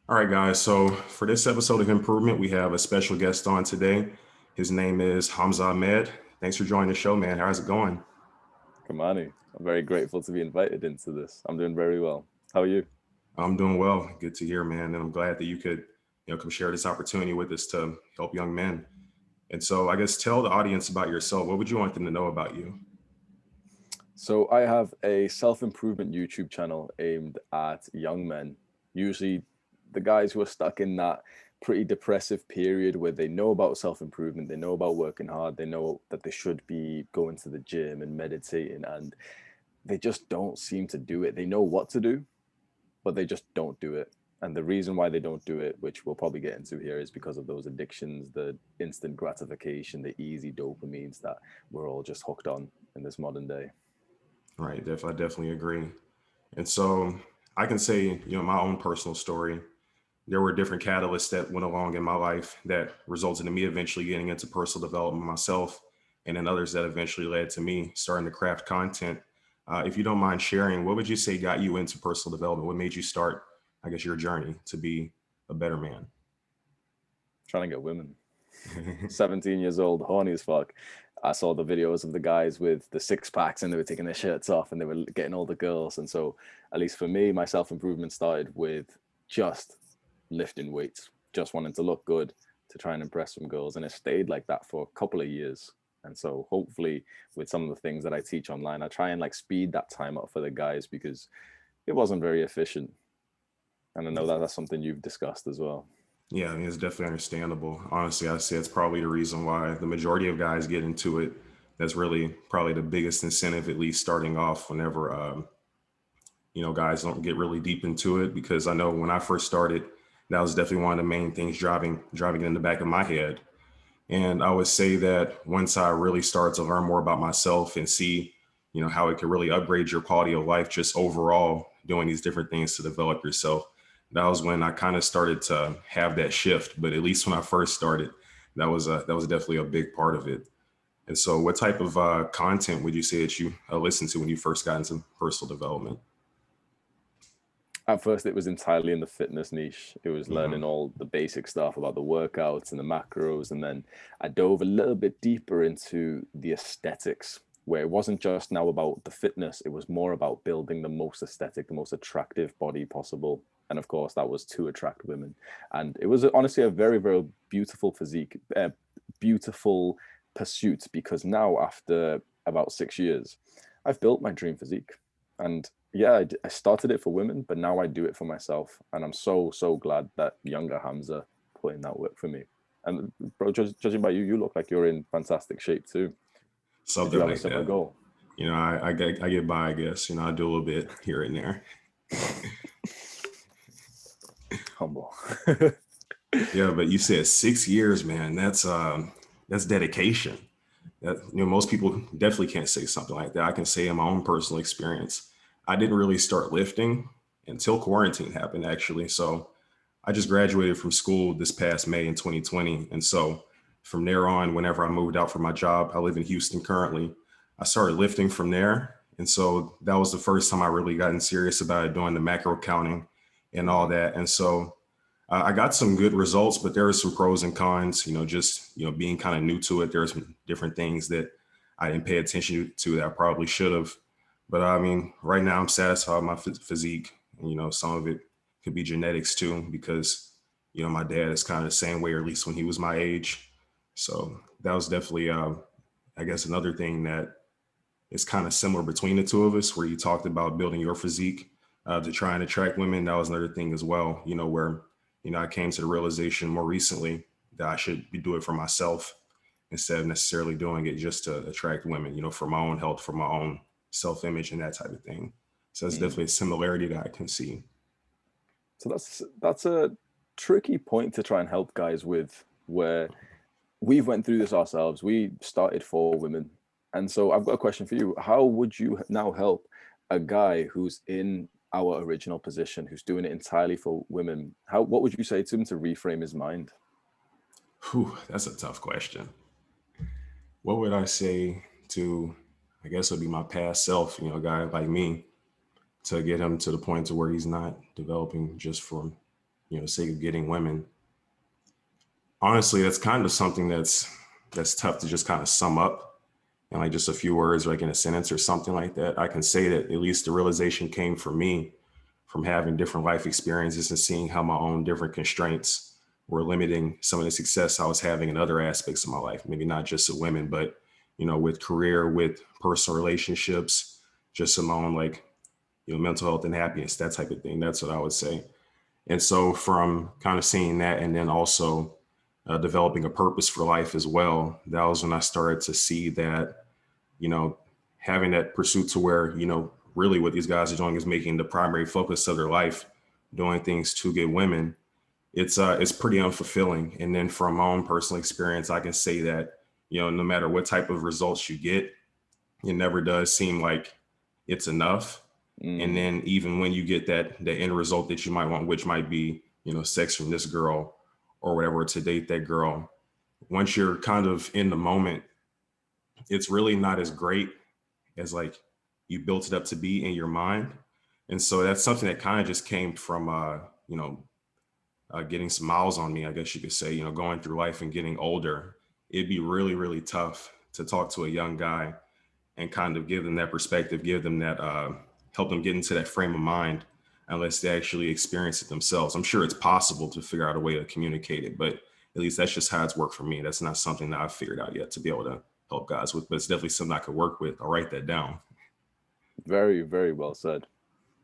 All right, guys. So for this episode of Improvement, we have a special guest on today. His name is Hamza Ahmed. Thanks for joining the show, man. How's it going? Kamani, I'm very grateful to be invited into this. I'm doing very well. How are you? I'm doing well. Good to hear, man. And I'm glad that you could, come share this opportunity with us to help young men. And so I guess tell the audience about yourself. What would you want them to know about you? So, I have a self improvement YouTube channel aimed at young men, usually the guys who are stuck in that pretty depressive period where they know about self improvement, they know about working hard, they know that they should be going to the gym and meditating, and they just don't seem to do it. They know what to do, but they just don't do it. And the reason why they don't do it, which we'll probably get into here, is because of those addictions, the instant gratification, the easy dopamines that we're all just hooked on in this modern day. Right. I definitely agree. And so I can say, my own personal story. There were different catalysts that went along in my life that resulted in me eventually getting into personal development myself, and then others that eventually led to me starting to craft content. If you don't mind sharing, what would you say got you into personal development? What made you start, I guess, your journey to be a better man? Trying to get women. 17 years old, horny as fuck. I saw the videos of the guys with the six packs and they were taking their shirts off and they were getting all the girls. And so, at least for me, my self improvement started with just lifting weights, just wanting to look good to try and impress some girls. And it stayed like that for a couple of years. And so, hopefully, with some of the things that I teach online, I try and like speed that time up for the guys because it wasn't very efficient. And I know that that's something you've discussed as well. Yeah, I mean, it's definitely understandable. Honestly, I say it's probably the reason why the majority of guys get into it. That's really probably the biggest incentive, at least starting off whenever, guys don't get really deep into it. Because I know when I first started, that was definitely one of the main things driving it in the back of my head. And I would say that once I really started to learn more about myself and see, how it could really upgrade your quality of life just overall, doing these different things to develop yourself. That was when I kind of started to have that shift. But at least when I first started, that was definitely a big part of it. And so, what type of content would you say that you listened to when you first got into personal development? At first, it was entirely in the fitness niche. It was Hmm. learning all the basic stuff about the workouts and the macros. And then I dove a little bit deeper into the aesthetics, where it wasn't just now about the fitness, it was more about building the most aesthetic, the most attractive body possible. And of course, that was to attract women. And it was honestly a very, very beautiful physique, beautiful pursuit, because now, after about 6 years, I've built my dream physique. And yeah, I started it for women, but now I do it for myself, and I'm so glad that younger Hamza put in that work for me. And bro, judging by you, you look like you're in fantastic shape too. Did you Something have a like similar that. goal? I get by, I guess. I do a little bit here and there. Humble. Yeah, but you said 6 years, man. That's dedication. That most people definitely can't say something like that. I can say in my own personal experience, I didn't really start lifting until quarantine happened, actually. So I just graduated from school this past May in 2020, and so from there on, whenever I moved out for my job, I live in Houston currently. I started lifting from there, and so that was the first time I really gotten serious about it, doing the macro counting and all Mhm. that. And so I got some good results, but there are some pros and cons. Just being kind of new to it. There's different things that I didn't pay attention to that I probably should have. But I mean, right now I'm satisfied with my physique. And, some of it could be genetics too, because my dad is kind of the same way, or at least when he was my age. So that was definitely, I guess, another thing that is kind of similar between the two of us, where you talked about building your physique to try and attract women. That was another thing as well, where, I came to the realization more recently that I should be doing it for myself instead of necessarily doing it just to attract women, for my own health, for my own self image and that type of thing. So it's Mm. definitely a similarity that I can see. So that's a tricky point to try and help guys with, where we've went through this ourselves. We started for women, and so I've got a question for you. How would you now help a guy who's in our original position, who's doing it entirely for women? What would you say to him to reframe his mind? Whew, that's a tough question. What would I say to, I guess it would be my past self, a guy like me, to get him to the point to where he's not developing just for sake of getting women. Honestly, that's kind of something that's tough to just kind of sum up in like just a few words, like in a sentence or something like that. I can say that at least the realization came for me from having different life experiences and seeing how my own different constraints were limiting some of the success I was having in other aspects of my life. Maybe not just with women, but with career, with personal relationships, just in my own like mental health and happiness, that type of thing. That's what I would say. And so from kind of seeing that, and then also developing a purpose for life as well, that was when I started to see that you know, having that pursuit to where, really what these guys are doing is making the primary focus of their life, doing things to get women. It's pretty unfulfilling. And then from my own personal experience, I can say that, no matter what type of results you get, it never does seem like it's enough. And Mm. then even when you get that end result that you might want, which might be, sex from this girl or whatever, to date that girl, once you're kind of in the moment, it's really not as great as like you built it up to be in your mind. And so that's something that kind of just came from, getting some miles on me, I guess you could say, going through life and getting older. It'd be really, really tough to talk to a young guy and kind of give them that perspective, give them that, help them get into that frame of mind unless they actually experience it themselves. I'm sure it's possible to figure out a way to communicate it, but at least that's just how it's worked for me. That's not something that I've figured out yet to be able to help guys with, but it's definitely something I could work with. I'll write that down. Very, very well said.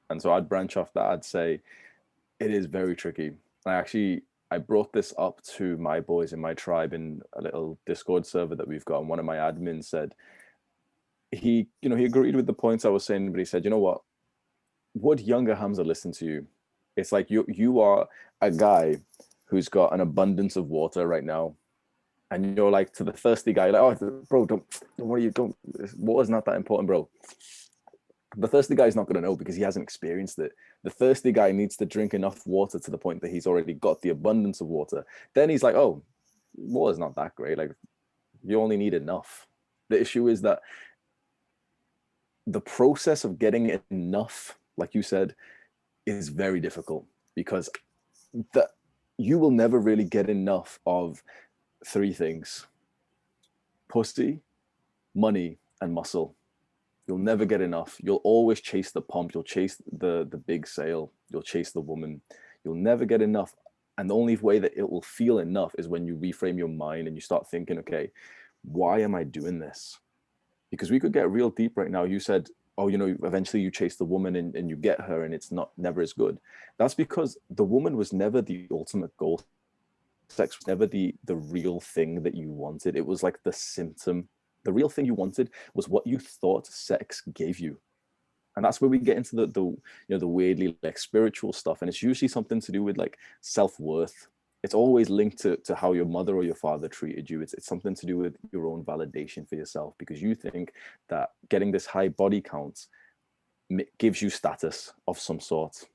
And so I'd branch off that. I'd say it is very tricky. I brought this up to my boys in my tribe in a little Discord server that we've got, and one of my admins said he agreed with the points I was saying, but he said, you know what? Would younger Hamza listen to you? It's like you are a guy who's got an abundance of water right now, and you're like to the thirsty guy, like, oh, bro, don't worry, don't. Water's not that important, bro. The thirsty guy's not going to know because he hasn't experienced it. The thirsty guy needs to drink enough water to the point that he's already got the abundance of water. Then he's like, oh, water's not that great. Like, you only need enough. The issue is that the process of getting enough, like you said, is very difficult because that you will never really get enough of three things: pussy, money, and muscle. You'll never get enough. You'll always chase the pump. You'll chase the big sale. You'll chase the woman. You'll never get enough. And the only way that it will feel enough is when you reframe your mind and you start thinking, okay, why am I doing this? Because we could get real deep right now. You said, oh, eventually you chase the woman and you get her and it's never as good. That's because the woman was never the ultimate goal. Sex was never the real thing that you wanted. It was like the symptom. The real thing you wanted was what you thought sex gave you. And that's where we get into the weirdly like spiritual stuff. And it's usually something to do with like self-worth. It's always linked to how your mother or your father treated you. It's something to do with your own validation for yourself, because you think that getting this high body count gives you status of some sort.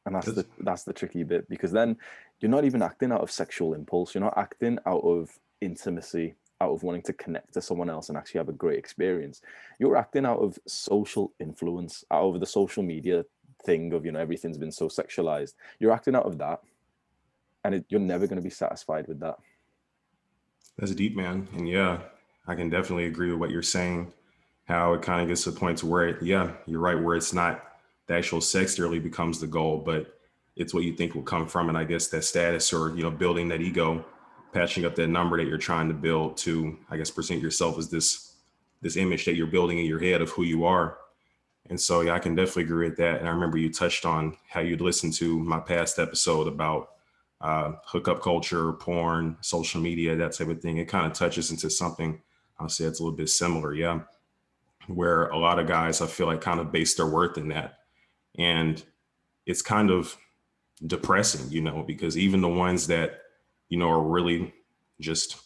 And that's the tricky bit, because then you're not even acting out of sexual impulse. You're not acting out of intimacy, out of wanting to connect to someone else and actually have a great experience. You're acting out of social influence, out of the social media thing of, everything's been so sexualized. You're acting out of that, and you're never going to be satisfied with that. That's deep, man. And yeah, I can definitely agree with what you're saying. How it kind of gets to the point to where, yeah, you're right, where it's not the actual sex that really becomes the goal, but it's what you think will come from it. I guess that status, or building that ego, patching up that number that you're trying to build to, I guess, present yourself as this image that you're building in your head of who you are. And so, yeah, I can definitely agree with that. And I remember you touched on how you'd listen to my past episode about hookup culture, porn, social media, that type of thing. It kind of touches into something I'll say it's a little bit similar. Yeah. Where a lot of guys, I feel like, kind of base their worth in that. And it's kind of depressing, because even the ones that, are really just,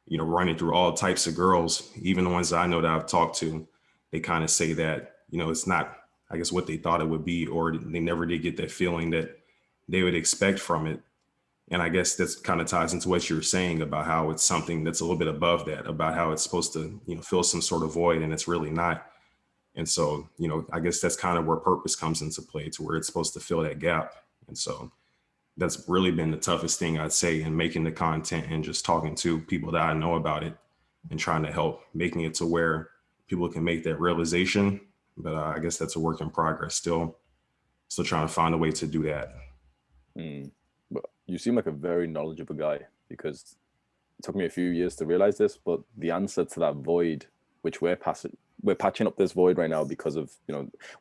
running through all types of girls, even the ones that I know that I've talked to, they kind of say that, it's not, I guess, what they thought it would be, or they never did get that feeling that they would expect from it. And I guess that's kind of ties into what you were saying about how it's something that's a little bit above that, about how it's supposed to, fill some sort of void, and it's really not. And so, I guess that's kind of where purpose comes into play, to where it's supposed to fill that gap. And so that's really been the toughest thing, I'd say, in making the content and just talking to people that I know about it and trying to help making it to where people can make that realization. But I guess that's a work in progress. Still trying to find a way to do that. Mm. But you seem like a very knowledgeable guy, because it took me a few years to realize this, but the answer to that void, which we're patching up this void right now because of,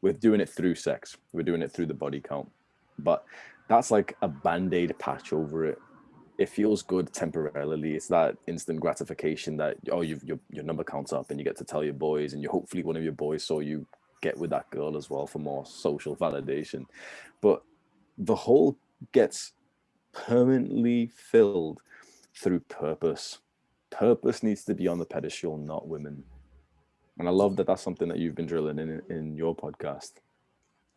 we're doing it through sex. We're doing it through the body count. But that's like a band-aid patch over it. It feels good temporarily. It's that instant gratification that, oh, your number counts up and you get to tell your boys, and you hopefully one of your boys saw you get with that girl as well for more social validation. But the hole gets permanently filled through purpose. Purpose needs to be on the pedestal, not women. And I love that that's something that you've been drilling in your podcast.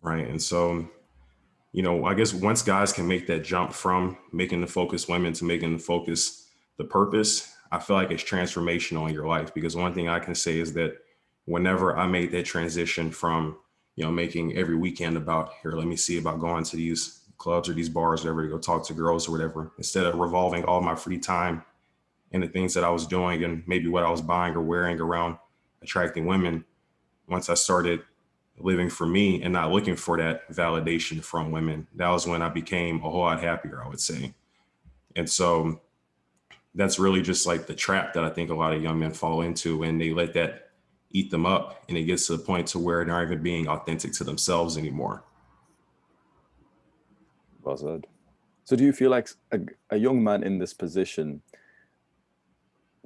Right. And so, I guess once guys can make that jump from making the focus women to making the focus the purpose, I feel like it's transformational in your life. Because one thing I can say is that whenever I made that transition from, making every weekend about here, let me see about going to these clubs or these bars, whatever, to go talk to girls or whatever, instead of revolving all my free time into things that I was doing and maybe what I was buying or wearing around attracting women, once I started living for me and not looking for that validation from women, that was when I became a whole lot happier, I would say. And so that's really just like the trap that I think a lot of young men fall into, and they let that eat them up, and it gets to the point to where they're not even being authentic to themselves anymore. Well said. So do you feel like a young man in this position,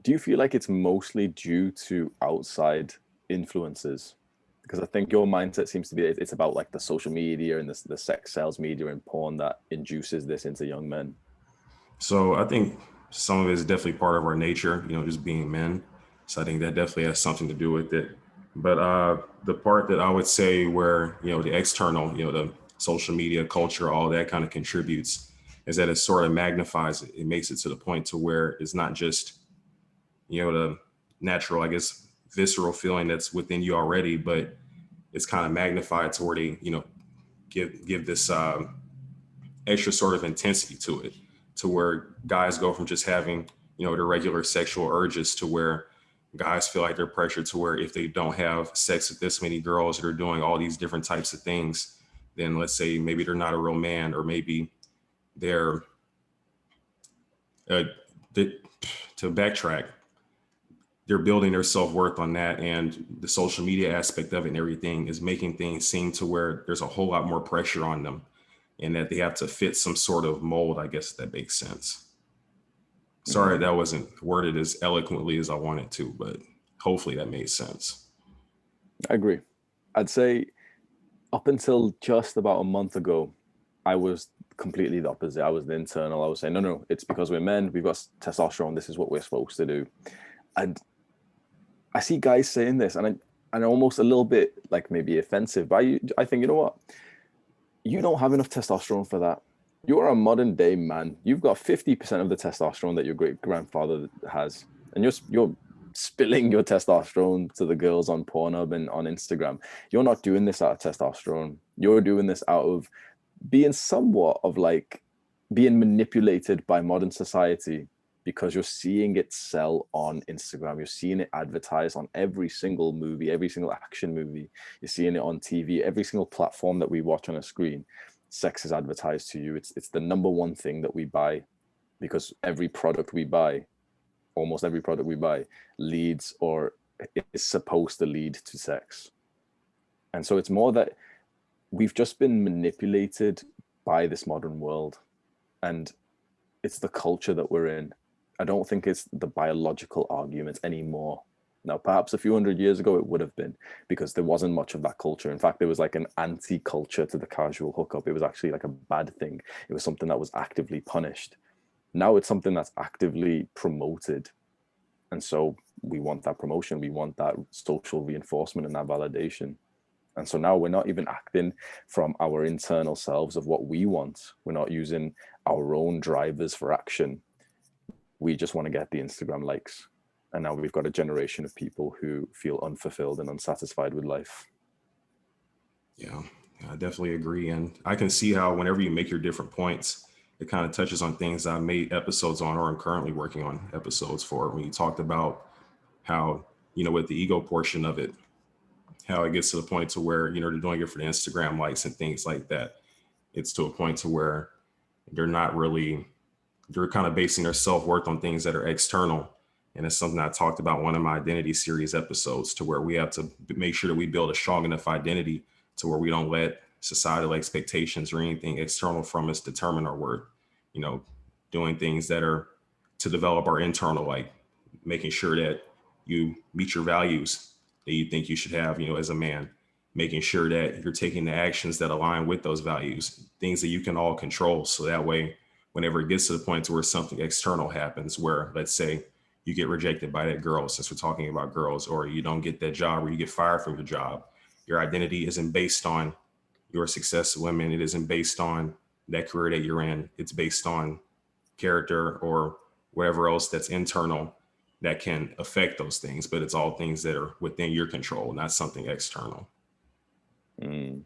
do you feel like it's mostly due to outside influences? Because I think your mindset seems to be it's about like the social media and the sex sales media and porn that induces this into young men. So I think some of it is definitely part of our nature, just being men. So I think that definitely has something to do with it. But the part that I would say where, the external, the social media culture, all that kind of contributes, is that it sort of magnifies it. It makes it to the point to where it's not just, the natural, I guess, visceral feeling that's within you already, but it's kind of magnified to where they, give this extra sort of intensity to it, to where guys go from just having, their regular sexual urges to where guys feel like they're pressured to where if they don't have sex with this many girls that are doing all these different types of things, then let's say maybe they're not a real man, or maybe they're uh, to backtrack, they're building their self-worth on that, and the social media aspect of it and everything is making things seem to where there's a whole lot more pressure on them, and that they have to fit some sort of mold, I guess, if that makes sense. Sorry Mm, that wasn't worded as eloquently as I wanted to, but hopefully that made sense. I agree. I'd say up until just about a month ago, I was completely the opposite. I was the internal. I was saying, no, it's because we're men. We've got testosterone. This is what we're supposed to do. And I see guys saying this, and almost a little bit like maybe offensive. But I think, you know what? You don't have enough testosterone for that. You're a modern day man. You've got 50% of the testosterone that your great grandfather has, and you're spilling your testosterone to the girls on Pornhub and on Instagram. You're not doing this out of testosterone. You're doing this out of being somewhat of like being manipulated by modern society, because you're seeing it sell on Instagram. You're seeing it advertised on every single movie, every single action movie. You're seeing it on TV, every single platform that we watch on a screen. Sex is advertised to you. It's the number one thing that we buy, because every product we buy, almost every product we buy, leads or is supposed to lead to sex. And so it's more that we've just been manipulated by this modern world, and it's the culture that we're in. I don't think it's the biological arguments anymore. Now, perhaps a few hundred years ago it would have been, because there wasn't much of that culture. In fact, there was like an anti-culture to the casual hookup. It was actually like a bad thing. It was something that was actively punished. Now it's something that's actively promoted. And so we want that promotion. We want that social reinforcement and that validation. And so now we're not even acting from our internal selves of what we want. We're not using our own drivers for action. We just want to get the Instagram likes. And now we've got a generation of people who feel unfulfilled and unsatisfied with life. Yeah. I definitely agree. And I can see how whenever you make your different points, it kind of touches on things I made episodes on or I'm currently working on episodes for. When you talked about how, with the ego portion of it, how it gets to the point to where, they're doing it for the Instagram likes and things like that. It's to a point to where they're not really, they're kind of basing their self-worth on things that are external. And it's something I talked about in one of my identity series episodes, to where we have to make sure that we build a strong enough identity to where we don't let societal expectations or anything external from us determine our worth. You know, doing things that are to develop our internal, like making sure that you meet your values that you think you should have, as a man, making sure that you're taking the actions that align with those values, things that you can all control. So that way, whenever it gets to the point to where something external happens, where let's say you get rejected by that girl, since we're talking about girls, or you don't get that job or you get fired from your job, your identity isn't based on your success with women. It isn't based on that career that you're in. It's based on character or whatever else that's internal that can affect those things. But it's all things that are within your control, not something external. Mm,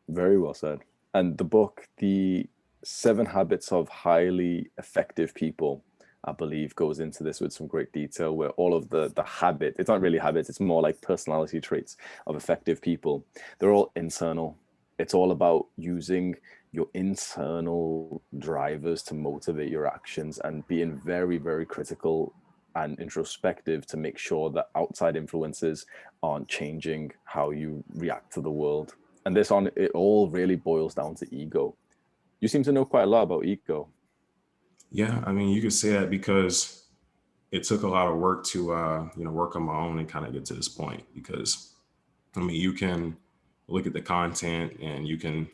very well said. And the book, The 7 Habits of Highly Effective People, I believe goes into this with some great detail, where all of the habit, it's not really habits, it's more like personality traits of effective people. They're all internal. It's all about using your internal drivers to motivate your actions and being very, very critical and introspective to make sure that outside influences aren't changing how you react to the world. And this on it all really boils down to ego. You seem to know quite a lot about ego. Yeah, I mean, you could say that because it took a lot of work to, work on my own and kind of get to this point. Because, I mean, you can look at the content and you can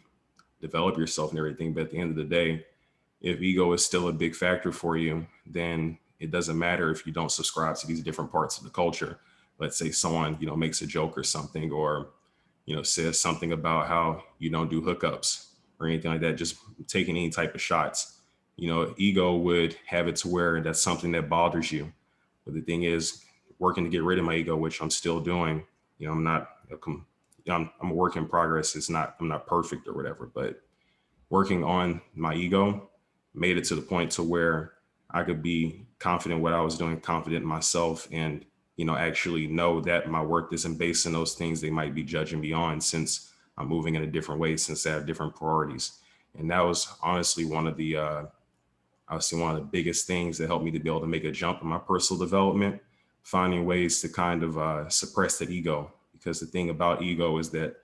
develop yourself and everything. But at the end of the day, if ego is still a big factor for you, then it doesn't matter if you don't subscribe to these different parts of the culture. Let's say someone, makes a joke or something, or, says something about how you don't do hookups or anything like that, just taking any type of shots. Ego would have it to where that's something that bothers you. But the thing is, working to get rid of my ego, which I'm still doing. I'm not, I'm a work in progress. I'm not perfect or whatever, but working on my ego made it to the point to where I could be confident in what I was doing, confident in myself, and actually know that my work isn't based on those things they might be judging me on, since I'm moving in a different way, since I have different priorities. And that was honestly one of the I would say one of the biggest things that helped me to be able to make a jump in my personal development, finding ways to kind of suppress that ego. Because the thing about ego is that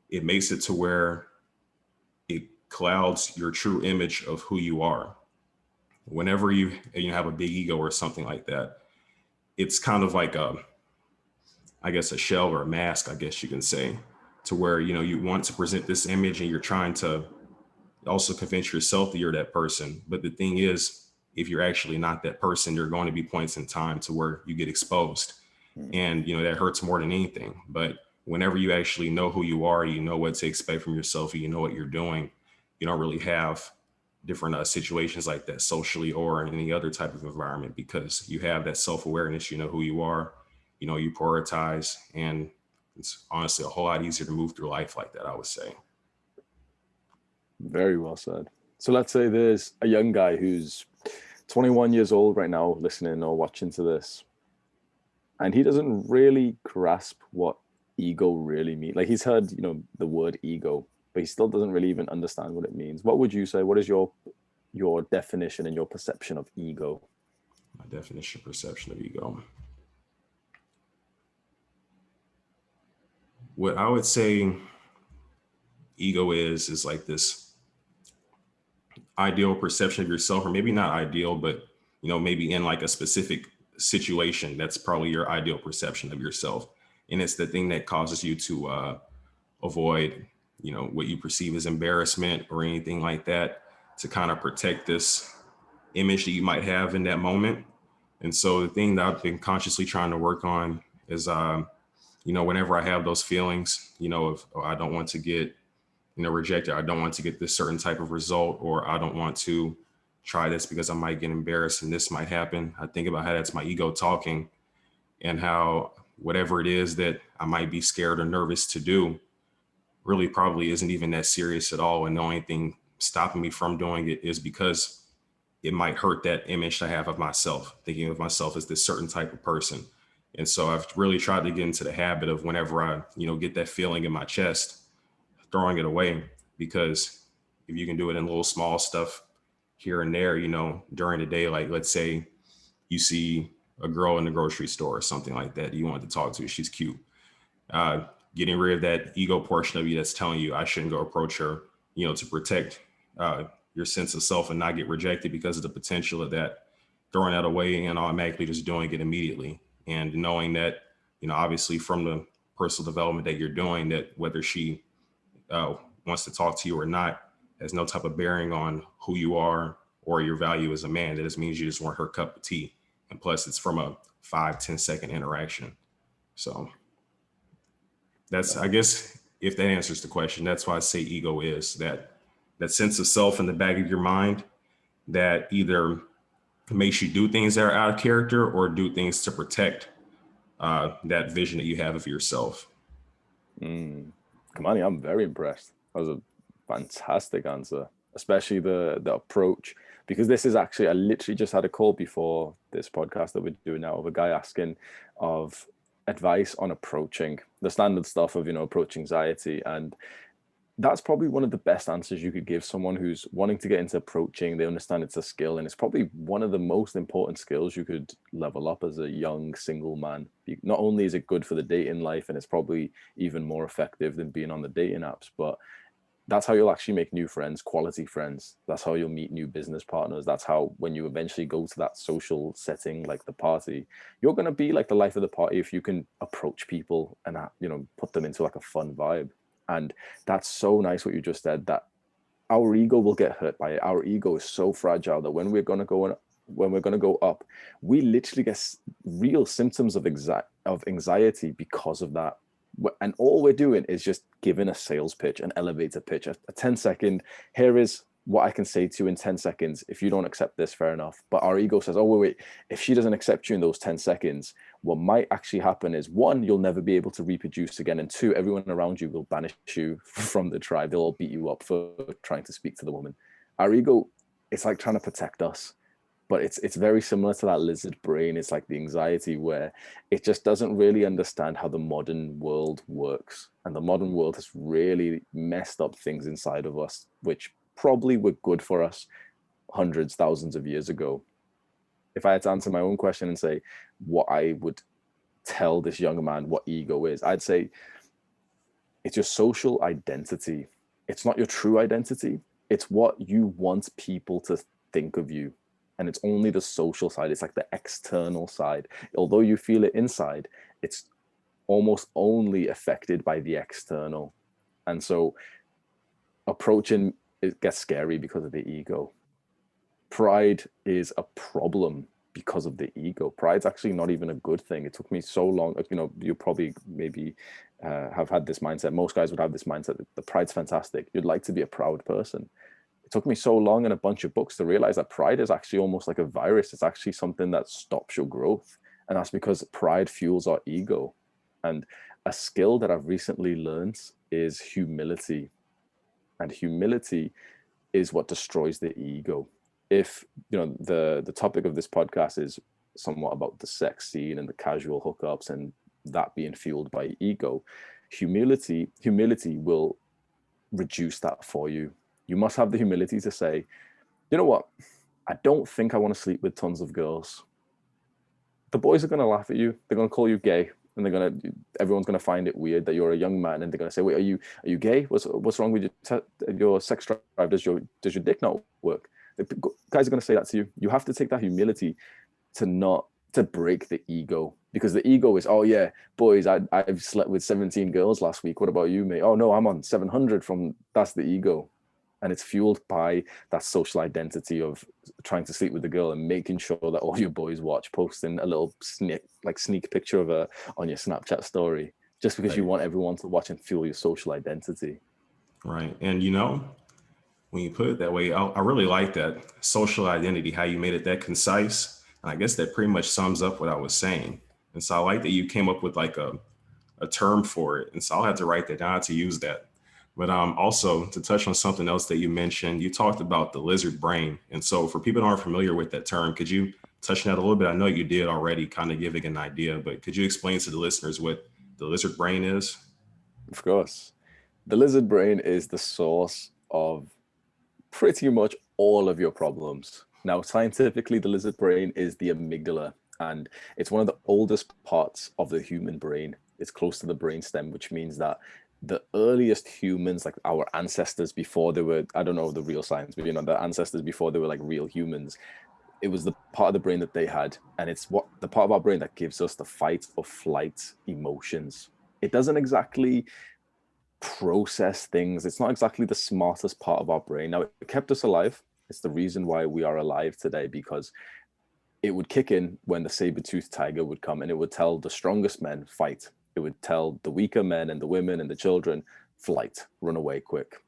it makes it to where it clouds your true image of who you are. Whenever you have a big ego or something like that, it's kind of like I guess a shell or a mask, I guess you can say, to where you want to present this image and you're trying to also convince yourself that you're that person. But the thing is, if you're actually not that person, there are going to be points in time to where you get exposed, Mm. and that hurts more than anything. But whenever you actually know who you are, you know what to expect from yourself, and you know what you're doing, you don't really have different situations like that socially or in any other type of environment, because you have that self-awareness. You know who you are, you prioritize, and it's honestly a whole lot easier to move through life like that, I would say. Very well said. So let's say there's a young guy who's 21 years old right now, listening or watching to this, and he doesn't really grasp what ego really means. Like he's heard, the word ego, but he still doesn't really even understand what it means. What would you say? What is your definition and your perception of ego? My definition, perception of ego. What I would say ego is like this ideal perception of yourself, or maybe not ideal, but maybe in like a specific situation, that's probably your ideal perception of yourself. And it's the thing that causes you to avoid, what you perceive as embarrassment or anything like that, to kind of protect this image that you might have in that moment. And so the thing that I've been consciously trying to work on is, whenever I have those feelings, of, oh, I don't want to get, rejected, I don't want to get this certain type of result, or I don't want to try this because I might get embarrassed and this might happen. I think about how that's my ego talking, and how whatever it is that I might be scared or nervous to do, really probably isn't even that serious at all. And the only thing stopping me from doing it is because it might hurt that image I have of myself, thinking of myself as this certain type of person. And so I've really tried to get into the habit of whenever I, get that feeling in my chest, throwing it away. Because if you can do it in little small stuff here and there, during the day, like let's say you see a girl in the grocery store or something like that, you want to talk to, she's cute. Uh, Getting rid of that ego portion of you that's telling you I shouldn't go approach her, to protect your sense of self and not get rejected because of the potential of that, throwing that away and automatically just doing it immediately. And knowing that, obviously from the personal development that you're doing, that whether she uh, wants to talk to you or not has no type of bearing on who you are or your value as a man. That just means you just want her cup of tea. And plus, it's from a 5-10 second interaction. So that's, I guess, if that answers the question, that's why I say ego is that sense of self in the back of your mind that either makes you do things that are out of character or do things to protect that vision that you have of yourself. Kamani, I'm very impressed. That was a fantastic answer, especially the approach, because this is actually, I literally just had a call before this podcast that we're doing now of a guy asking of advice on approaching the standard stuff of, approach anxiety. And that's probably one of the best answers you could give someone who's wanting to get into approaching. They understand it's a skill, and it's probably one of the most important skills you could level up as a young single man. Not only is it good for the dating life, and it's probably even more effective than being on the dating apps, but that's how you'll actually make new friends, quality friends. That's how you'll meet new business partners. That's how, when you eventually go to that social setting, like the party, you're going to be like the life of the party if you can approach people and, put them into like a fun vibe. And that's so nice what you just said, that our ego will get hurt by it. Our ego is so fragile that when we're going to go up, we literally get real symptoms of anxiety because of that. And all we're doing is just giving a sales pitch, an elevator pitch, a 10-second, here is what I can say to you in 10 seconds. If you don't accept this, fair enough. But our ego says, oh, wait, if she doesn't accept you in those 10 seconds, what might actually happen is, one, you'll never be able to reproduce again. And two, everyone around you will banish you from the tribe. They'll all beat you up for trying to speak to the woman. Our ego, it's like trying to protect us. But it's very similar to that lizard brain. It's like the anxiety where it just doesn't really understand how the modern world works. And the modern world has really messed up things inside of us, which probably were good for us hundreds, thousands of years ago. If I had to answer my own question and say what I would tell this younger man what ego is, I'd say it's your social identity. It's not your true identity. It's what you want people to think of you. And it's only the social side. It's like the external side. Although you feel it inside, it's almost only affected by the external. And so approaching, it gets scary because of the ego. Pride is a problem because of the ego. Pride's actually not even a good thing. It took me so long. You probably maybe have had this mindset. Most guys would have this mindset that the pride's fantastic. You'd like to be a proud person. It took me so long and a bunch of books to realize that pride is actually almost like a virus. It's actually something that stops your growth. And that's because pride fuels our ego. And a skill that I've recently learned is humility. And humility is what destroys the ego. If, the topic of this podcast is somewhat about the sex scene and the casual hookups and that being fueled by ego, humility will reduce that for you. You must have the humility to say, you know what? I don't think I want to sleep with tons of girls. The boys are going to laugh at you. They're going to call you gay, and everyone's going to find it weird that you're a young man, and they're going to say, "Wait, are you gay? What's wrong with your sex drive? Does your dick not work?" The guys are going to say that to you. You have to take that humility to break the ego, because the ego is, oh yeah, boys, I've slept with 17 girls last week. What about you, mate? Oh no, I'm on 700 from. That's the ego. And it's fueled by that social identity of trying to sleep with the girl and making sure that all your boys watch, posting a little sneak picture of her on your Snapchat story, just because you want everyone to watch and fuel your social identity. Right. And when you put it that way, I really like that social identity, how you made it that concise. And I guess that pretty much sums up what I was saying. And so I like that you came up with like a term for it. And so I'll have to write that down to use that. But also to touch on something else that you mentioned, you talked about the lizard brain. And so for people who aren't familiar with that term, could you touch on that a little bit? I know you did already, kind of giving an idea, but could you explain to the listeners what the lizard brain is? Of course. The lizard brain is the source of pretty much all of your problems. Now, scientifically, the lizard brain is the amygdala, and it's one of the oldest parts of the human brain. It's close to the brainstem, which means that the earliest humans, like our ancestors before they were, I don't know the real science, but the ancestors before they were like real humans, it was the part of the brain that they had. And it's what the part of our brain that gives us the fight or flight emotions. It doesn't exactly process things. It's not exactly the smartest part of our brain. Now, it kept us alive. It's the reason why we are alive today, because it would kick in when the saber-toothed tiger would come, and it would tell the strongest men, fight. It would tell the weaker men and the women and the children, flight, run away quick.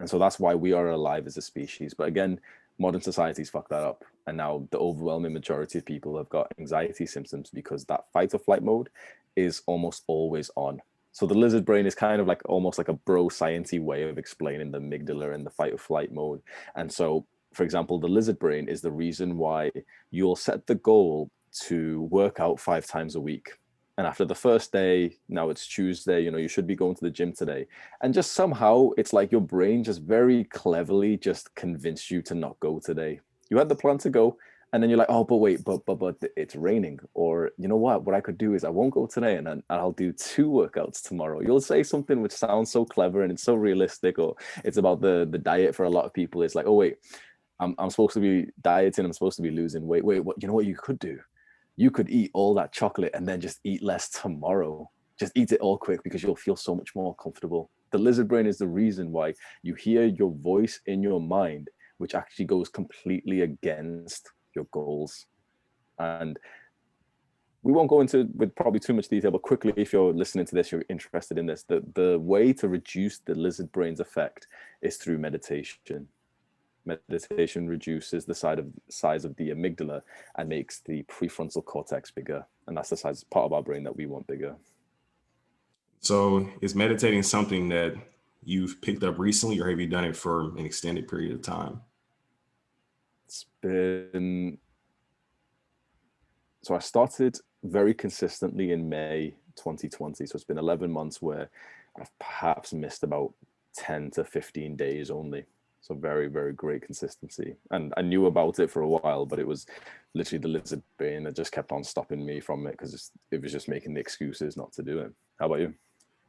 And so that's why we are alive as a species. But again, modern society's fucked that up. And now the overwhelming majority of people have got anxiety symptoms because that fight or flight mode is almost always on. So the lizard brain is kind of like almost like a bro sciencey way of explaining the amygdala and the fight or flight mode. And so, for example, the lizard brain is the reason why you'll set the goal to work out 5 times a week. And after the first day, now it's Tuesday, you should be going to the gym today. And just somehow it's like your brain just very cleverly just convinced you to not go today. You had the plan to go, and then you're like, oh, but wait, but it's raining. Or you know what I could do is I won't go today, and then I'll do 2 workouts tomorrow. You'll say something which sounds so clever and it's so realistic, or it's about the diet for a lot of people. It's like, oh wait, I'm supposed to be dieting, I'm supposed to be losing weight. Wait, what you could do? You could eat all that chocolate and then just eat less tomorrow. Just eat it all quick because you'll feel so much more comfortable. The lizard brain is the reason why you hear your voice in your mind, which actually goes completely against your goals. And we won't go into with probably too much detail, but quickly, if you're listening to this, you're interested in this, the way to reduce the lizard brain's effect is through meditation. Meditation reduces the size of the amygdala and makes the prefrontal cortex bigger. And that's the part of our brain that we want bigger. So is meditating something that you've picked up recently, or have you done it for an extended period of time? It's been, so I started very consistently in May 2020. So it's been 11 months where I've perhaps missed about 10 to 15 days only. So very, very great consistency. And I knew about it for a while, but it was literally the lizard brain that just kept on stopping me from it because it was just making the excuses not to do it. How about you?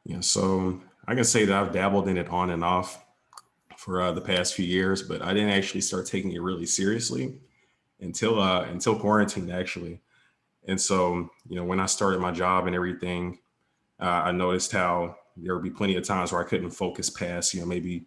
Yeah, so I can say that I've dabbled in it on and off for the past few years, but I didn't actually start taking it really seriously until quarantine actually. And so, when I started my job and everything, I noticed how there would be plenty of times where I couldn't focus past, maybe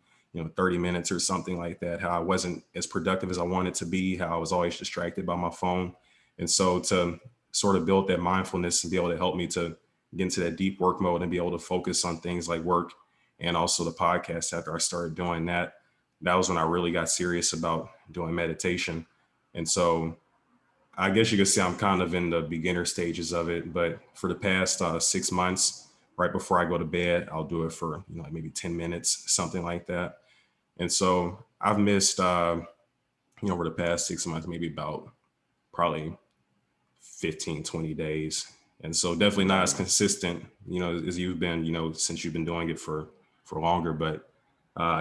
30 minutes or something like that. How I wasn't as productive as I wanted to be. How I was always distracted by my phone. And so to sort of build that mindfulness and be able to help me to get into that deep work mode and be able to focus on things like work and also the podcast. After I started doing that, that was when I really got serious about doing meditation. And so I guess you could say I'm kind of in the beginner stages of it, but for the past 6 months, right before I go to bed, I'll do it for like maybe 10 minutes, something like that. And so I've missed over the past 6 months, maybe about probably 15, 20 days. And so definitely not as consistent, as you've been, since you've been doing it for longer, but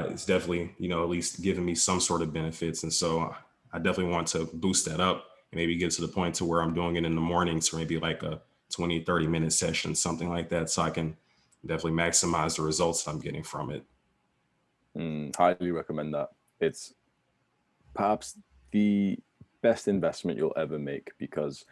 it's definitely, at least giving me some sort of benefits. And so I definitely want to boost that up and maybe get to the point to where I'm doing it in the mornings for maybe like a 20, 30-minute session, something like that. So I can definitely maximize the results that I'm getting from it. Highly recommend that. It's perhaps the best investment you'll ever make because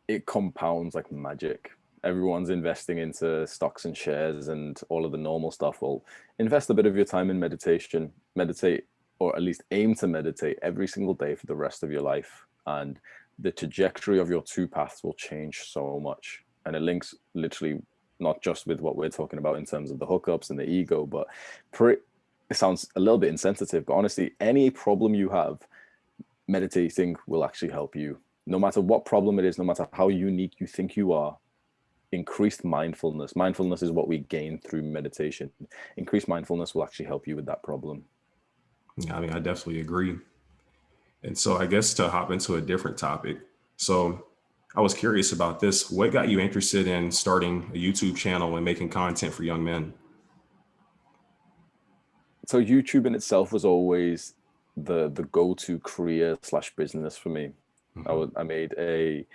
it compounds like magic. Everyone's investing into stocks and shares and all of the normal stuff. Well, invest a bit of your time in meditation, meditate, or at least aim to meditate every single day for the rest of your life. And the trajectory of your two paths will change so much. And it links literally not just with what we're talking about in terms of the hookups and the ego, but it sounds a little bit insensitive, but honestly, any problem you have, meditating will actually help you. No matter what problem it is, no matter how unique you think you are, increased mindfulness. Mindfulness is what we gain through meditation. Increased mindfulness will actually help you with that problem. Yeah, I mean, I definitely agree. And so I guess to hop into a different topic. So I was curious about this. What got you interested in starting a YouTube channel and making content for young men? So YouTube in itself was always the go-to career slash business for me. Mhm. I made a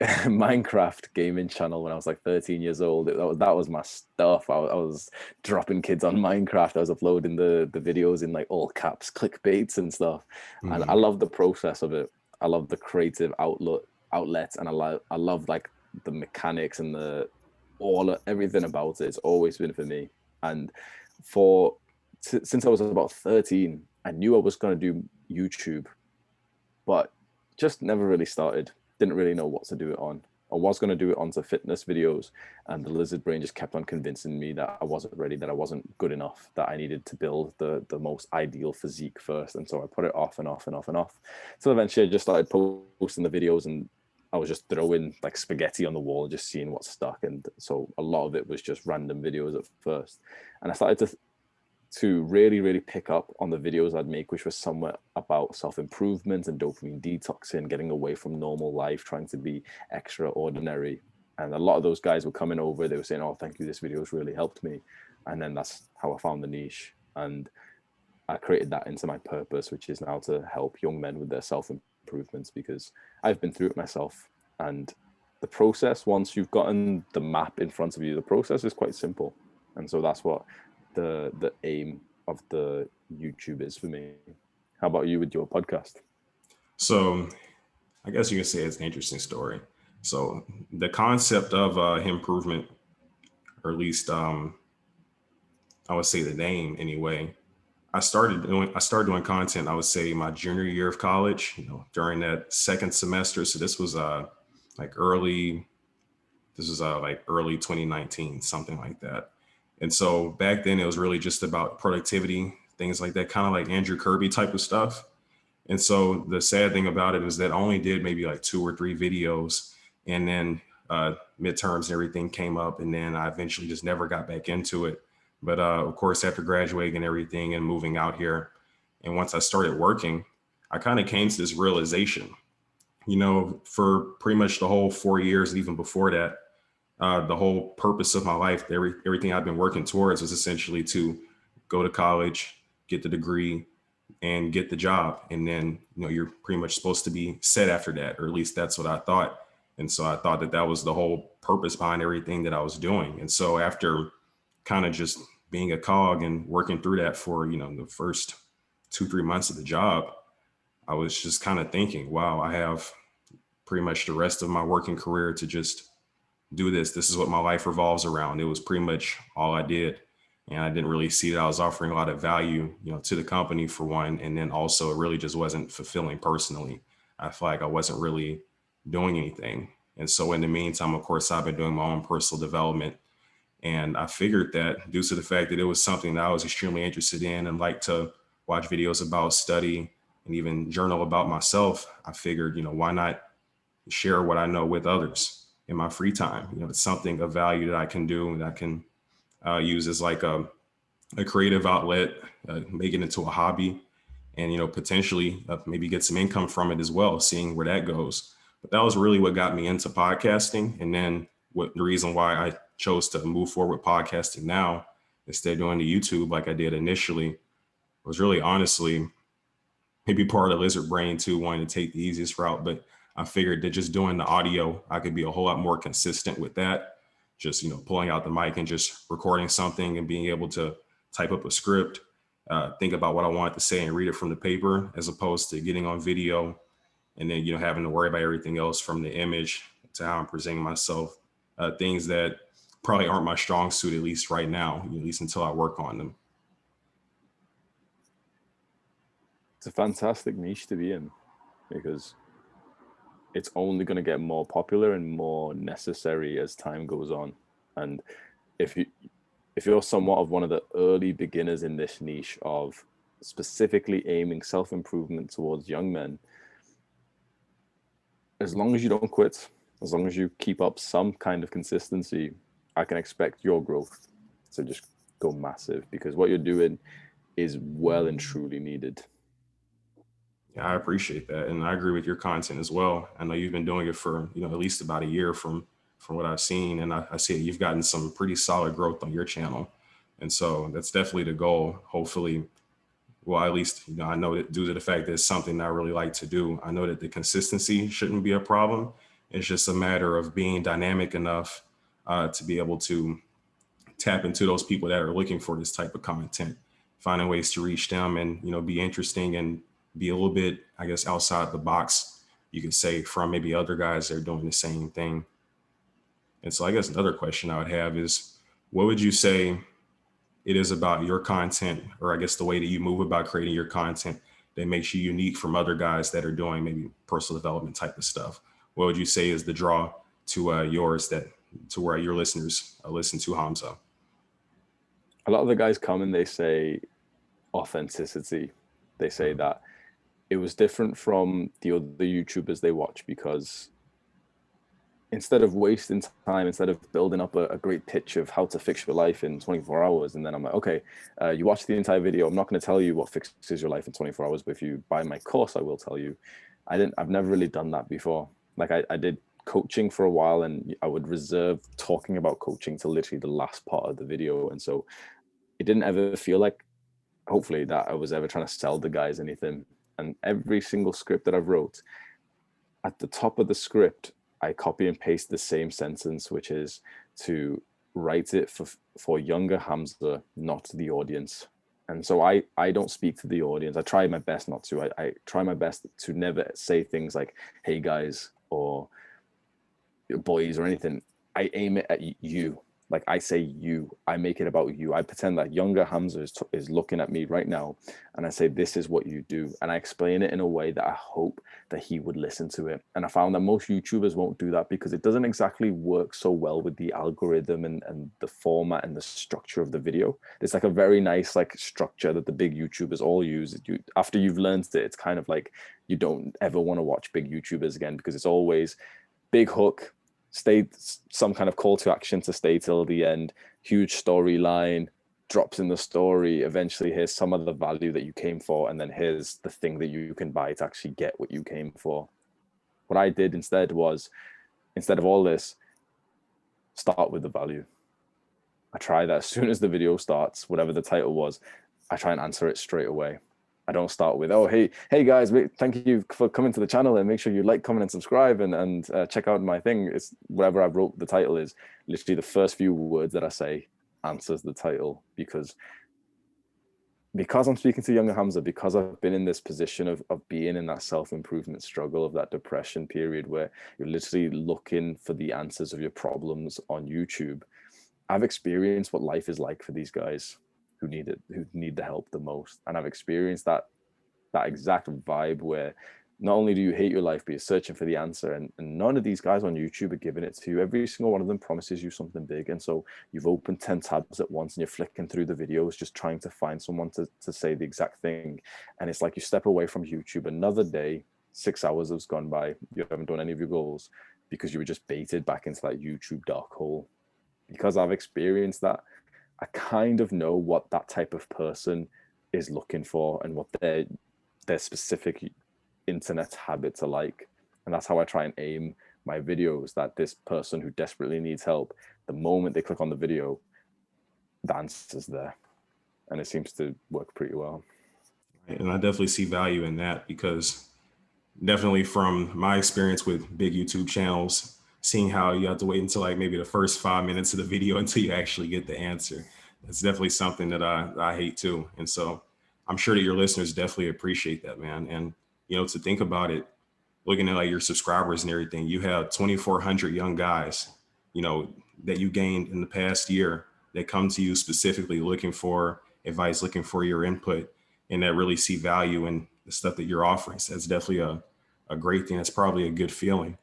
Minecraft gaming channel when I was like 13 years old. That was my stuff. I was dropping kids on Minecraft. I was uploading the videos in like all caps, clickbaits and stuff. And I Mhm. love the process of it. I love the creative outlets, and I love like the mechanics and everything about it. It's always been for me. And for since I was about 13, I knew I was going to do YouTube, but just never really started. Didn't really know what to do it on. I was going to do it onto fitness videos, and the lizard brain just kept on convincing me that I wasn't ready, that I wasn't good enough, that I needed to build the most ideal physique first. And so I put it off and off and off and off. So eventually I just started posting the videos, and I was just throwing like spaghetti on the wall, just seeing what stuck. And so a lot of it was just random videos at first. And I started to really, really pick up on the videos I'd make, which was somewhat about self-improvement and dopamine detoxing, getting away from normal life, trying to be extraordinary. And a lot of those guys were coming over, they were saying, oh, thank you, this video has really helped me. And then that's how I found the niche. And I created that into my purpose, which is now to help young men with their self-improvements, because I've been through it myself. And the process, once you've gotten the map in front of you, the process is quite simple. And so that's what the aim of the YouTube is for me. How about you with your podcast? So I guess you can say it's an interesting story. So the concept of improvement, or at least I would say the name anyway. I started doing content. I would say my junior year of college. During that second semester. So this was like early. This was like early 2019, something like that. And so back then it was really just about productivity, things like that, kind of like Andrew Kirby type of stuff. And so the sad thing about it is that I only did maybe like 2 or 3 videos, and then midterms and everything came up, and then I eventually just never got back into it. But of course, after graduating and everything and moving out here, and once I started working, I kind of came to this realization, for pretty much the whole 4 years, even before that, the whole purpose of my life, everything I've been working towards was essentially to go to college, get the degree, and get the job. And then, you're pretty much supposed to be set after that, or at least that's what I thought. And so I thought that that was the whole purpose behind everything that I was doing. And so after kind of just being a cog and working through that for, the first 2, 3 months of the job, I was just kind of thinking, wow, I have pretty much the rest of my working career to just do this. This is what my life revolves around. It was pretty much all I did. And I didn't really see that I was offering a lot of value, to the company for one. And then also it really just wasn't fulfilling personally. I feel like I wasn't really doing anything. And so in the meantime, of course, I've been doing my own personal development. And I figured that due to the fact that it was something that I was extremely interested in and like to watch videos about, study, and even journal about myself, I figured, why not share what I know with others in my free time? It's something of value that I can do and I can use as like a creative outlet, make it into a hobby, and potentially maybe get some income from it as well, seeing where that goes. But that was really what got me into podcasting. And then what the reason why I chose to move forward with podcasting now instead of doing the YouTube like I did initially was really honestly maybe part of the lizard brain too, wanting to take the easiest route. But I figured that just doing the audio, I could be a whole lot more consistent with that. Just, pulling out the mic and just recording something and being able to type up a script, think about what I wanted to say and read it from the paper, as opposed to getting on video and then, having to worry about everything else from the image to how I'm presenting myself, things that probably aren't my strong suit, at least right now, at least until I work on them. It's a fantastic niche to be in, because it's only going to get more popular and more necessary as time goes on. And if you if you're somewhat of one of the early beginners in this niche of specifically aiming self-improvement towards young men, as long as you don't quit, As long as you keep up some kind of consistency, I can expect your growth to just go massive, because what you're doing is well and truly needed. Yeah, I appreciate that, and I agree with your content as well. I know you've been doing it for at least about a year from what I've seen, and I see you've gotten some pretty solid growth on your channel, and so that's definitely the goal. Hopefully, well, at least I know that due to the fact that it's something I really like to do, I know that the consistency shouldn't be a problem. It's just a matter of being dynamic enough to be able to tap into those people that are looking for this type of content, finding ways to reach them and, be interesting and be a little bit, I guess, outside the box, you could say, from maybe other guys that are doing the same thing. And so I guess another question I would have is, what would you say it is about your content, or I guess the way that you move about creating your content, that makes you unique from other guys that are doing maybe personal development type of stuff? What would you say is the draw to yours, that to where your listeners listen to Hamza? A lot of the guys come and they say authenticity. They say that it was different from the other YouTubers they watch, because instead of wasting time, instead of building up a great pitch of how to fix your life in 24 hours, and then I'm like, okay, you watch the entire video. I'm not going to tell you what fixes your life in 24 hours, but if you buy my course, I will tell you. I've never really done that before. Like I did coaching for a while, and I would reserve talking about coaching to literally the last part of the video. And so it didn't ever feel like, hopefully, that I was ever trying to sell the guys anything. And every single script that I've wrote, at the top of the script, I copy and paste the same sentence, which is to write it for younger Hamza, not the audience. And so I don't speak to the audience. I try my best not to. I try my best to never say things like, hey guys, or boys, or anything. I aim it at you. Like I say you, I make it about you. I pretend that younger Hamza is looking at me right now, and I say, this is what you do. And I explain it in a way that I hope that he would listen to it. And I found that most YouTubers won't do that, because it doesn't exactly work so well with the algorithm and the format and the structure of the video. It's like a very nice like structure that the big YouTubers all use. After you've learned it, it's kind of like you don't ever want to watch big YouTubers again, because it's always big hook, stay, some kind of call to action to stay till the end, huge storyline, drops in the story, eventually here's some of the value that you came for, and then here's the thing that you can buy to actually get what you came for. What I did instead was, instead of all this, start with the value. I try that as soon as the video starts, whatever the title was, I try and answer it straight away. I don't start with, oh, hey guys, thank you for coming to the channel, and make sure you like, comment, and subscribe, and check out my thing. It's whatever I wrote the title is. Literally the first few words that I say answers the title, because I'm speaking to younger Hamza, because I've been in this position of being in that self-improvement struggle, of that depression period where you're literally looking for the answers of your problems on YouTube. I've experienced what life is like for these guys who need the help the most. And I've experienced that exact vibe where not only do you hate your life, but you're searching for the answer. And none of these guys on YouTube are giving it to you. Every single one of them promises you something big. And so you've opened 10 tabs at once, and you're flicking through the videos, just trying to find someone to say the exact thing. And it's like you step away from YouTube, another day, 6 hours has gone by, you haven't done any of your goals, because you were just baited back into that YouTube dark hole. Because I've experienced that, I kind of know what that type of person is looking for, and what their specific internet habits are like. And that's how I try and aim my videos, that this person who desperately needs help, the moment they click on the video, the answer's there. And it seems to work pretty well. And I definitely see value in that, because definitely from my experience with big YouTube channels, seeing how you have to wait until like maybe the first 5 minutes of the video until you actually get the answer. That's definitely something that I hate too. And so I'm sure that your listeners definitely appreciate that, man. And, to think about it, looking at like your subscribers and everything, you have 2,400 young guys, that you gained in the past year, that come to you specifically looking for advice, looking for your input, and that really see value in the stuff that you're offering. So that's definitely a great thing. It's probably a good feeling.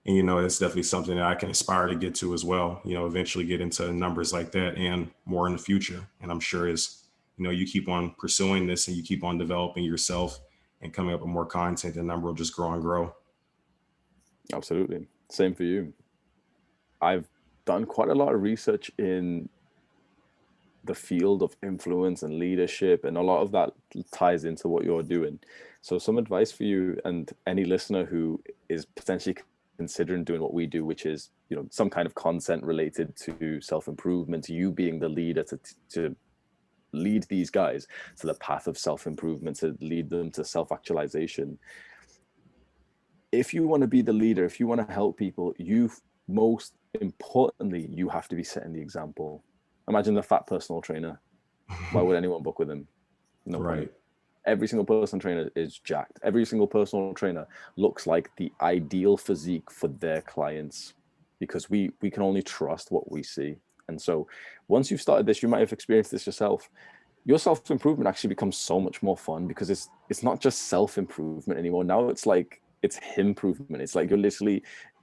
And, it's definitely something that I can aspire to get to as well, eventually get into numbers like that and more in the future. And I'm sure as, you keep on pursuing this and you keep on developing yourself and coming up with more content, the number will just grow and grow. Absolutely. Same for you. I've done quite a lot of research in the field of influence and leadership, and a lot of that ties into what you're doing. So some advice for you and any listener who is potentially considering doing what we do, which is, you know, some kind of content related to self-improvement, you being the leader to lead these guys to the path of self-improvement, to lead them to self-actualization. If you want to be the leader, if you want to help people, you most importantly, you have to be setting the example. Imagine the fat personal trainer. Why would anyone book with him? No point. Right. Every single personal trainer is jacked. Every single personal trainer looks like the ideal physique for their clients, because we can only trust what we see. And so once you've started this, you might have experienced this yourself. Your self-improvement actually becomes so much more fun, because it's not just self-improvement anymore. Now it's like it's Himprovement. It's like you're literally,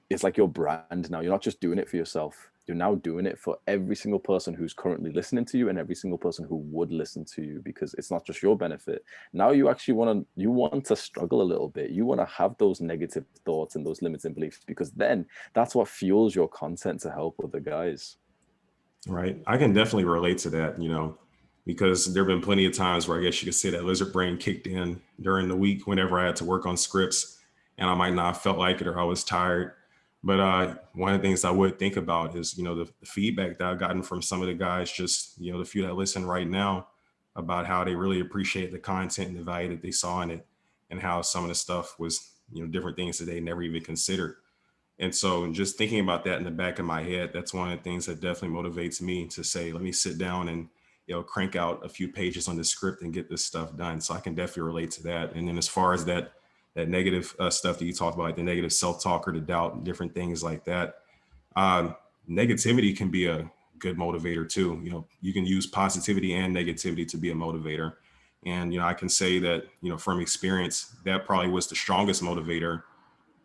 it's like your brand now. You're not just doing it for yourself. You're now doing it for every single person who's currently listening to you and every single person who would listen to you, because it's not just your benefit. Now you actually want to struggle a little bit. You want to have those negative thoughts and those limiting beliefs, because then that's what fuels your content to help other guys. Right. I can definitely relate to that, because there have been plenty of times where I guess you could say that lizard brain kicked in during the week whenever I had to work on scripts and I might not have felt like it or I was tired. But one of the things I would think about is, the feedback that I've gotten from some of the guys, just, the few that listen right now, about how they really appreciate the content and the value that they saw in it, and how some of the stuff was, different things that they never even considered. And so just thinking about that in the back of my head, that's one of the things that definitely motivates me to say, let me sit down and, crank out a few pages on the script and get this stuff done. So I can definitely relate to that. And then as far as that negative stuff that you talked about, like the negative self-talk or the doubt and different things like that, negativity can be a good motivator too. You can use positivity and negativity to be a motivator. And, I can say that, from experience, that probably was the strongest motivator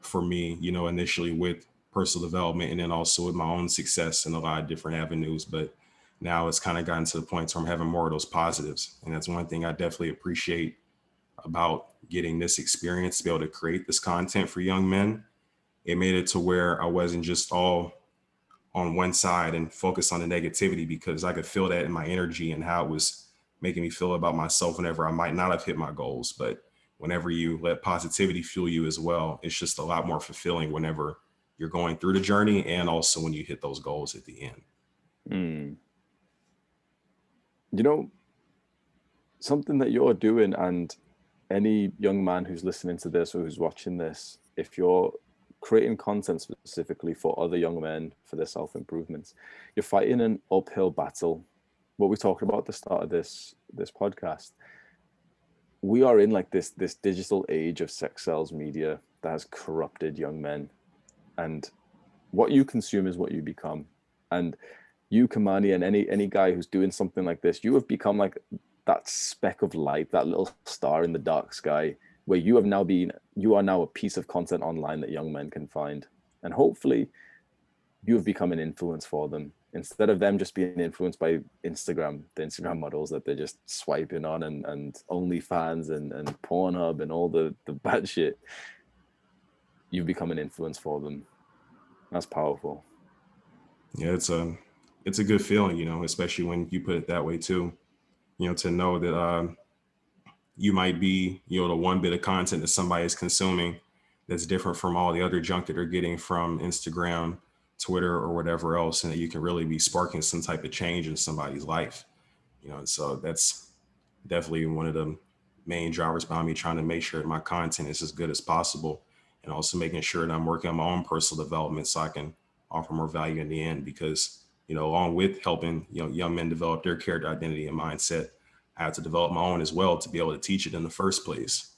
for me, initially with personal development and then also with my own success in a lot of different avenues. But now it's kind of gotten to the point where I'm having more of those positives. And that's one thing I definitely appreciate about getting this experience to be able to create this content for young men. It made it to where I wasn't just all on one side and focused on the negativity, because I could feel that in my energy and how it was making me feel about myself whenever I might not have hit my goals. But whenever you let positivity fuel you as well, it's just a lot more fulfilling whenever you're going through the journey and also when you hit those goals at the end. Mm. You know, something that you're doing, and any young man who's listening to this or who's watching this, if you're creating content specifically for other young men for their self-improvements, you're fighting an uphill battle. What we talked about at the start of this podcast, we are in like this digital age of sex sells media that has corrupted young men, and what you consume is what you become. And you, Kamani, and any guy who's doing something like this, you have become like that speck of light, that little star in the dark sky, where you are now a piece of content online that young men can find. And hopefully you have become an influence for them, instead of them just being influenced by the Instagram models that they're just swiping on, and OnlyFans and Pornhub and all the bad shit. You've become an influence for them. That's powerful. Yeah, it's a good feeling, especially when you put it that way too. To know that you might be, the one bit of content that somebody is consuming that's different from all the other junk that they're getting from Instagram, Twitter, or whatever else, and that you can really be sparking some type of change in somebody's life. So that's definitely one of the main drivers behind me trying to make sure that my content is as good as possible, and also making sure that I'm working on my own personal development so I can offer more value in the end. Because, along with helping, young men develop their character identity and mindset, I have to develop my own as well to be able to teach it in the first place.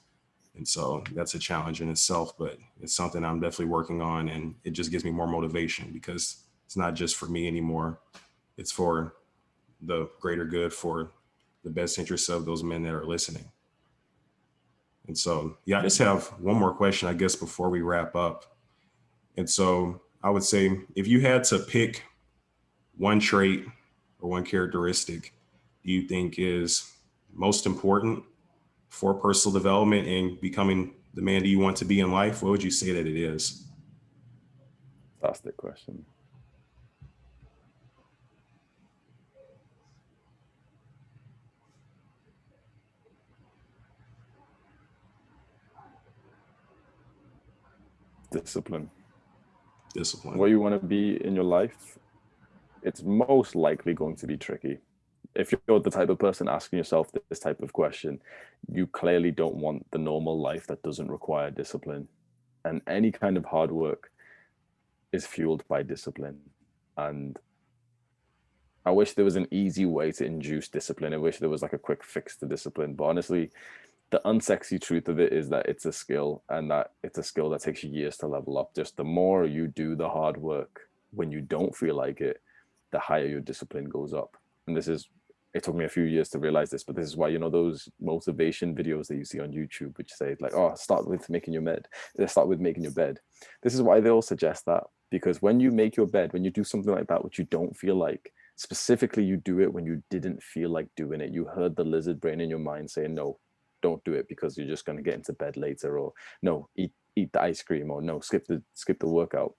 And so that's a challenge in itself, but it's something I'm definitely working on. And it just gives me more motivation, because it's not just for me anymore. It's for the greater good, for the best interests of those men that are listening. And so, yeah, I just have one more question, I guess, before we wrap up. And so I would say, if you had to pick one trait or one characteristic you think is most important for personal development and becoming the man that you want to be in life, what would you say that it is? Fantastic question. Discipline. Discipline. What you want to be in your life, it's most likely going to be tricky. If you're the type of person asking yourself this type of question, you clearly don't want the normal life that doesn't require discipline. And any kind of hard work is fueled by discipline. And I wish there was an easy way to induce discipline. I wish there was like a quick fix to discipline. But honestly, the unsexy truth of it is that it's a skill, and that it's a skill that takes you years to level up. Just the more you do the hard work when you don't feel like it, the higher your discipline goes up. And it took me a few years to realize this, but this is why, those motivation videos that you see on YouTube, which say like, oh, start with making your bed. Start with making your bed. This is why they all suggest that, because when you make your bed, when you do something like that, which you don't feel like, specifically you do it when you didn't feel like doing it, you heard the lizard brain in your mind saying, no, don't do it because you're just going to get into bed later, or no, eat the ice cream, or no, skip the workout.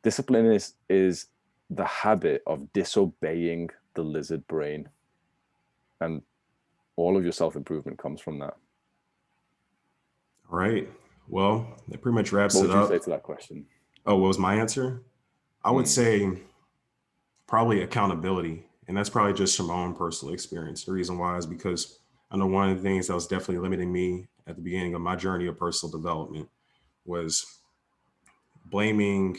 Discipline is the habit of disobeying the lizard brain, and all of your self-improvement comes from that. All right. Well, that pretty much wraps What it would you up. say to that question? Oh, what was my answer? I would say probably accountability. And that's probably just from my own personal experience. The reason why is because I know one of the things that was definitely limiting me at the beginning of my journey of personal development was blaming,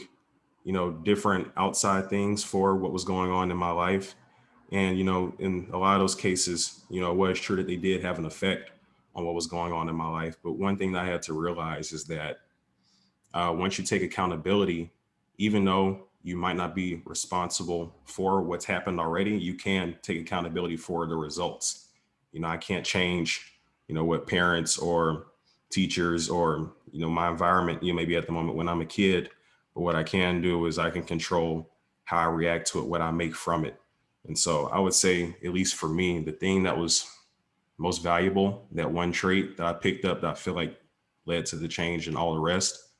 different outside things for what was going on in my life. And, in a lot of those cases, it was true that they did have an effect on what was going on in my life. But one thing that I had to realize is that once you take accountability, even though you might not be responsible for what's happened already, you can take accountability for the results. I can't change, what parents or teachers or, my environment, maybe at the moment when I'm a kid, but what I can do is I can control how I react to it, what I make from it. And so I would say, at least for me, the thing that was most valuable, that one trait that I picked up that I feel like led to the change and all the rest,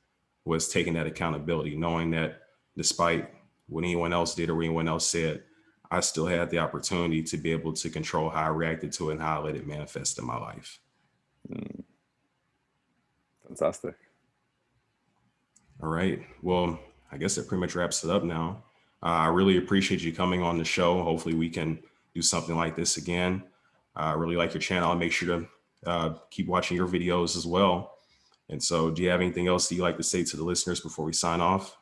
was taking that accountability, knowing that despite what anyone else did or what anyone else said, I still had the opportunity to be able to control how I reacted to it and how I let it manifest in my life. Fantastic. All right. Well, I guess that pretty much wraps it up now. I really appreciate you coming on the show. Hopefully we can do something like this again. I really like your channel. I'll make sure to keep watching your videos as well. And so do you have anything else that you'd like to say to the listeners before we sign off?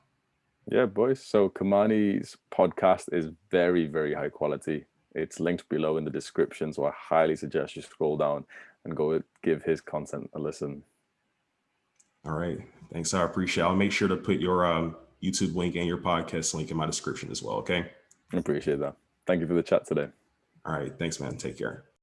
Yeah, boys. So Kamani's podcast is very, very high quality. It's linked below in the description. So I highly suggest you scroll down and go give his content a listen. All right. Thanks. I appreciate it. I'll make sure to put your YouTube link and your podcast link in my description as well. Okay. I appreciate that. Thank you for the chat today. All right. Thanks, man. Take care.